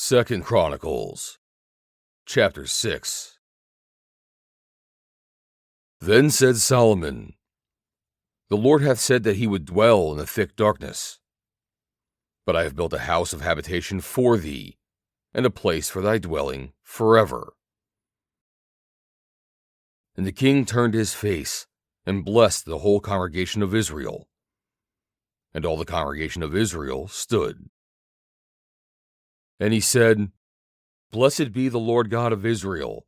Second Chronicles, chapter 6. Then said Solomon, The Lord hath said that he would dwell in the thick darkness. But I have built a house of habitation for thee, and a place for thy dwelling forever. And the king turned his face, and blessed the whole congregation of Israel. And all the congregation of Israel stood. And he said, Blessed be the Lord God of Israel,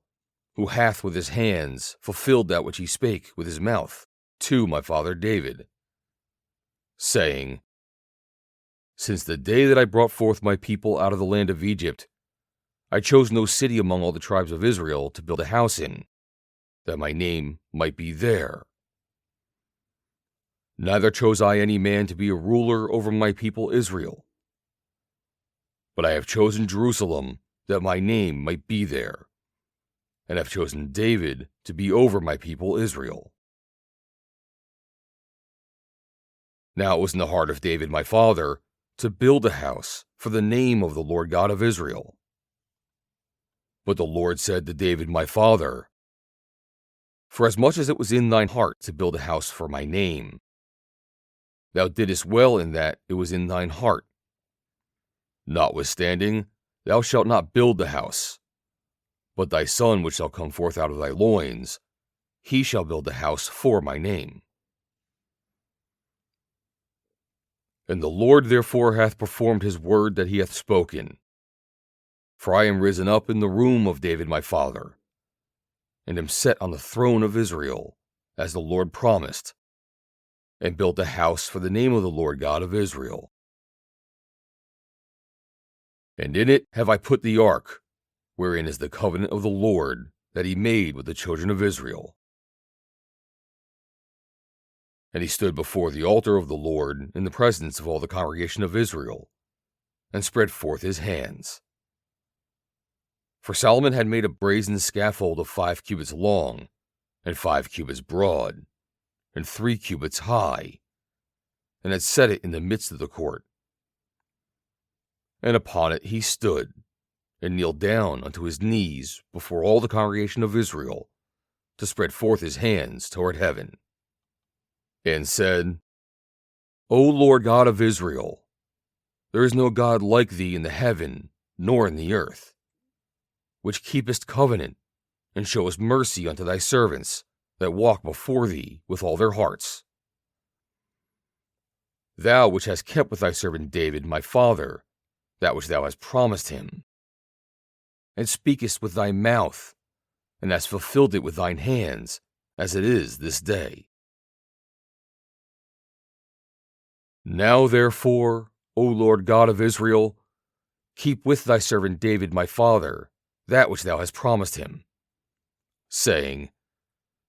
who hath with his hands fulfilled that which he spake with his mouth to my father David, saying, Since the day that I brought forth my people out of the land of Egypt, I chose no city among all the tribes of Israel to build a house in, that my name might be there. Neither chose I any man to be a ruler over my people Israel. But I have chosen Jerusalem, that my name might be there, and have chosen David to be over my people Israel. Now it was in the heart of David my father to build a house for the name of the Lord God of Israel. But the Lord said to David my father, Forasmuch as it was in thine heart to build a house for my name, thou didst well in that it was in thine heart. Notwithstanding, thou shalt not build the house, but thy son which shall come forth out of thy loins, he shall build the house for my name. And the Lord therefore hath performed his word that he hath spoken. For I am risen up in the room of David my father, and am set on the throne of Israel, as the Lord promised, and built a house for the name of the Lord God of Israel. And in it have I put the ark, wherein is the covenant of the Lord that he made with the children of Israel. And he stood before the altar of the Lord in the presence of all the congregation of Israel, and spread forth his hands. For Solomon had made a brazen scaffold of 5 cubits long, and 5 cubits broad, and 3 cubits high, and had set it in the midst of the court. And upon it he stood, and kneeled down unto his knees before all the congregation of Israel, to spread forth his hands toward heaven, and said, O Lord God of Israel, there is no God like thee in the heaven, nor in the earth, which keepest covenant, and showest mercy unto thy servants, that walk before thee with all their hearts. Thou which hast kept with thy servant David my father that which thou hast promised him, and speakest with thy mouth, and hast fulfilled it with thine hands, as it is this day. Now therefore, O Lord God of Israel, keep with thy servant David my father that which thou hast promised him, saying,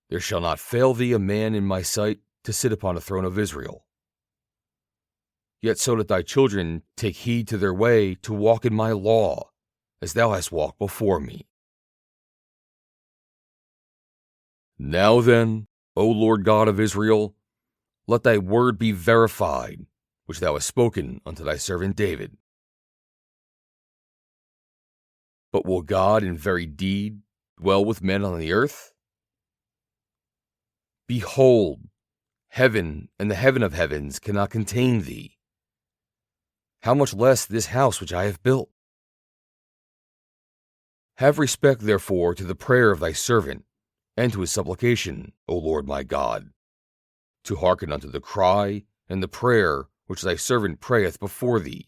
There shall not fail thee a man in my sight to sit upon the throne of Israel. Yet so that thy children take heed to their way to walk in my law, as thou hast walked before me. Now then, O Lord God of Israel, let thy word be verified, which thou hast spoken unto thy servant David. But will God in very deed dwell with men on the earth? Behold, heaven and the heaven of heavens cannot contain thee. How much less this house which I have built? Have respect, therefore, to the prayer of thy servant, and to his supplication, O Lord my God, to hearken unto the cry and the prayer which thy servant prayeth before thee,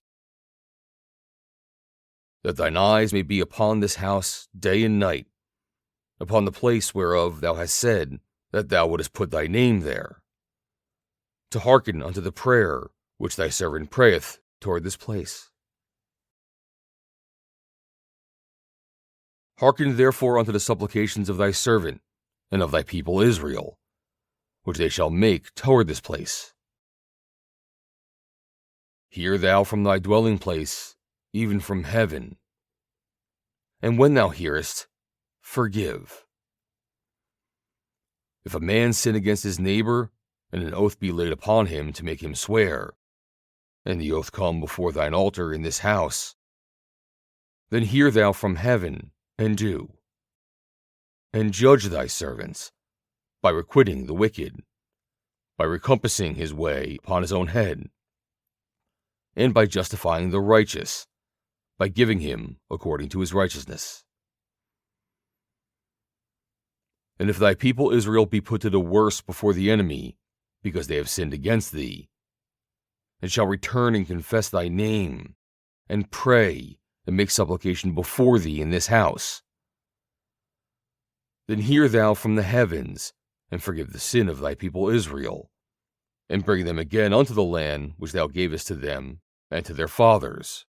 that thine eyes may be upon this house day and night, upon the place whereof thou hast said that thou wouldest put thy name there, to hearken unto the prayer which thy servant prayeth toward this place. Hearken therefore unto the supplications of thy servant and of thy people Israel, which they shall make toward this place. Hear thou from thy dwelling place, even from heaven. And when thou hearest, forgive. If a man sin against his neighbor, and an oath be laid upon him to make him swear, and the oath come before thine altar in this house, Then hear thou from heaven, and do, and judge thy servants, by requiting the wicked, by recompassing his way upon his own head, and by justifying the righteous, by giving him according to his righteousness. And if thy people Israel be put to the worse before the enemy, because they have sinned against thee, and shall return and confess thy name, and pray and make supplication before thee in this house, then hear thou from the heavens, and forgive the sin of thy people Israel, and bring them again unto the land which thou gavest to them and to their fathers.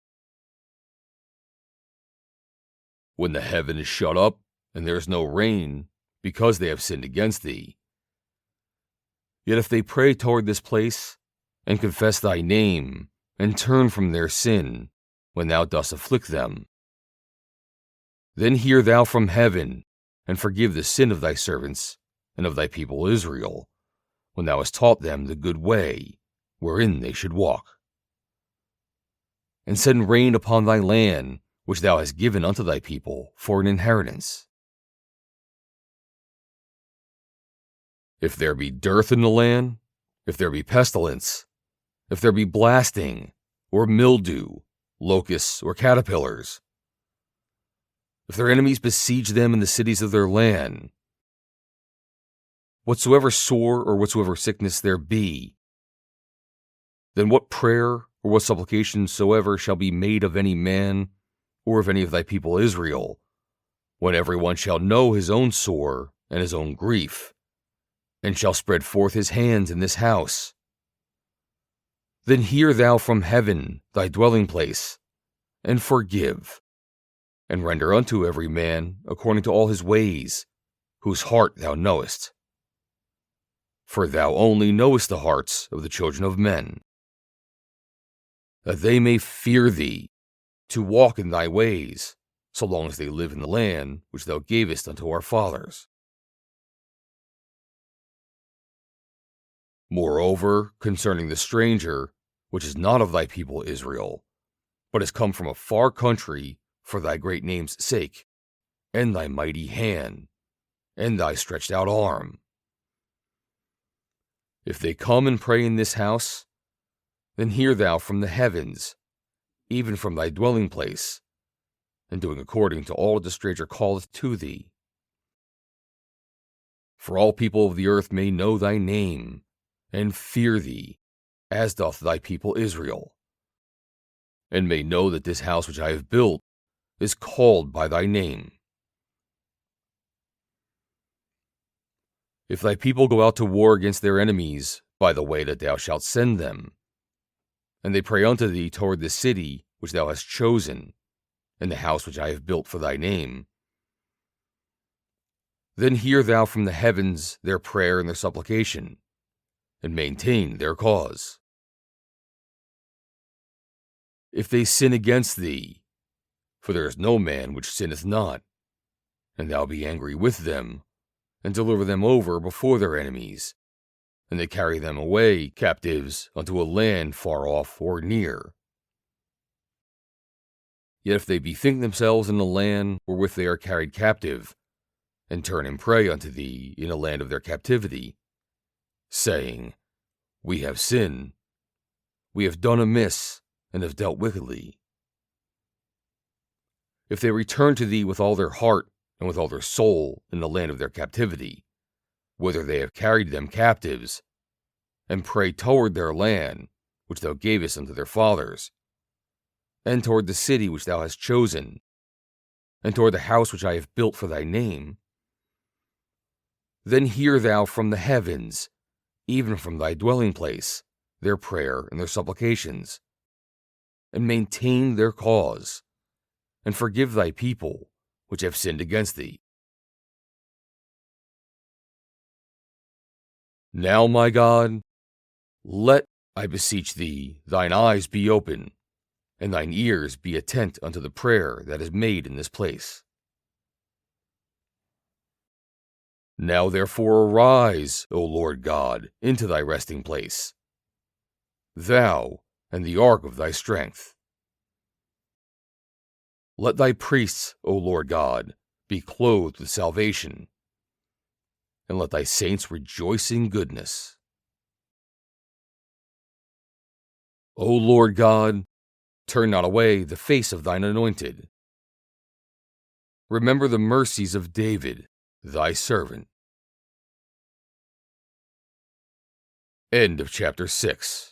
When the heaven is shut up, and there is no rain, because they have sinned against thee, yet if they pray toward this place, and confess thy name, and turn from their sin, when thou dost afflict them, then hear thou from heaven, and forgive the sin of thy servants and of thy people Israel, when thou hast taught them the good way wherein they should walk. And send rain upon thy land, which thou hast given unto thy people for an inheritance. If there be dearth in the land, if there be pestilence, if there be blasting, or mildew, locusts, or caterpillars, if their enemies besiege them in the cities of their land, whatsoever sore or whatsoever sickness there be, then what prayer or what supplication soever shall be made of any man, or of any of thy people Israel, when every one shall know his own sore and his own grief, and shall spread forth his hands in this house, then hear thou from heaven thy dwelling place, and forgive, and render unto every man according to all his ways, whose heart thou knowest. For thou only knowest the hearts of the children of men, that they may fear thee, to walk in thy ways, so long as they live in the land which thou gavest unto our fathers. Moreover, concerning the stranger, which is not of thy people Israel, but has come from a far country for thy great name's sake, and thy mighty hand, and thy stretched out arm, if they come and pray in this house, then hear thou from the heavens, even from thy dwelling place, and doing according to all that the stranger calleth to thee. For all people of the earth may know thy name, and fear thee, as doth thy people Israel, and may know that this house which I have built is called by thy name. If thy people go out to war against their enemies by the way that thou shalt send them, and they pray unto thee toward the city which thou hast chosen, and the house which I have built for thy name, then hear thou from the heavens their prayer and their supplication, and maintain their cause. If they sin against thee, for there is no man which sinneth not, and thou be angry with them, and deliver them over before their enemies, and they carry them away captives unto a land far off or near. Yet if they bethink themselves in the land wherewith they are carried captive, and turn and pray unto thee in the land of their captivity, saying, We have sinned, we have done amiss, and have dealt wickedly. If they return to thee with all their heart and with all their soul in the land of their captivity, whither they have carried them captives, and pray toward their land, which thou gavest unto their fathers, and toward the city which thou hast chosen, and toward the house which I have built for thy name, then hear thou from the heavens, even from thy dwelling place, their prayer and their supplications, and maintain their cause, and forgive thy people which have sinned against thee. Now, my God, let, I beseech thee, thine eyes be open, and thine ears be attent unto the prayer that is made in this place. Now therefore arise, O Lord God, into thy resting place, thou and the ark of thy strength. Let thy priests, O Lord God, be clothed with salvation, and let thy saints rejoice in goodness. O Lord God, turn not away the face of thine anointed. Remember the mercies of David, thy servant. End of chapter 6.